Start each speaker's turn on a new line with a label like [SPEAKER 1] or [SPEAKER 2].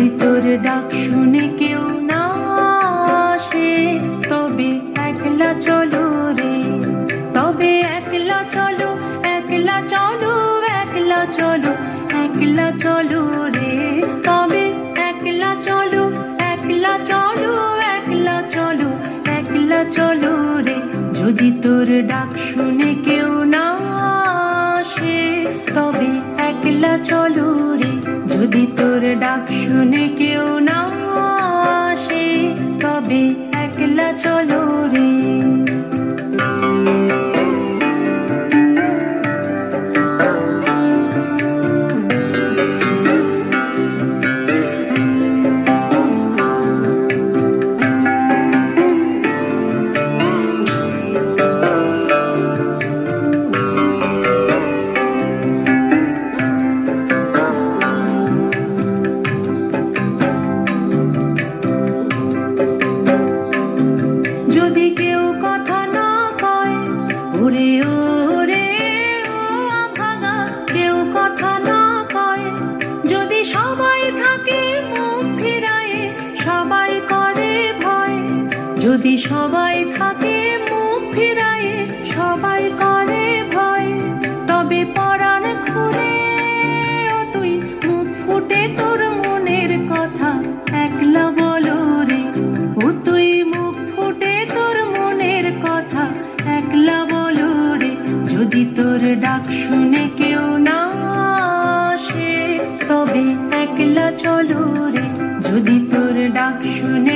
[SPEAKER 1] যদি তোর ডাক শুনে কেউ না আসে, তবে একলা চলো রে, তবে একলা চলো, একলা চলো, একলা চলো, একলা চলো রে, তবে একলা চলো, একলা চলো, একলা চলো, একলা চলো রে। যদি তোর ডাক শুনে কেউ না আসে, তবে একলা চলো রে। যদি তোর ডাক শুনে কেউ না আসে, তবে একলা চলো রে। যদি কেউ কথা না কয়, ওরে ওরে ও ভাগা, কেউ কথা না কয়, যদি সবাই থাকে মুখ ফিরায়ে, সবাই করে ভয়, যদি সবাই থাকে মুখ ফিরায়ে, সবাই করে ভয়, তবে পরাণ খুলে ও তুই মুখ ফুটে তোর মনের কথা একলা বলো রে। ও তুই মুখ ফুটে তোর মনের কথা একলা বলো রে। যদি তোর ডাক শুনে কেউ না আসে, তবে একলা চলো রে। যদি তোর ডাক শুনে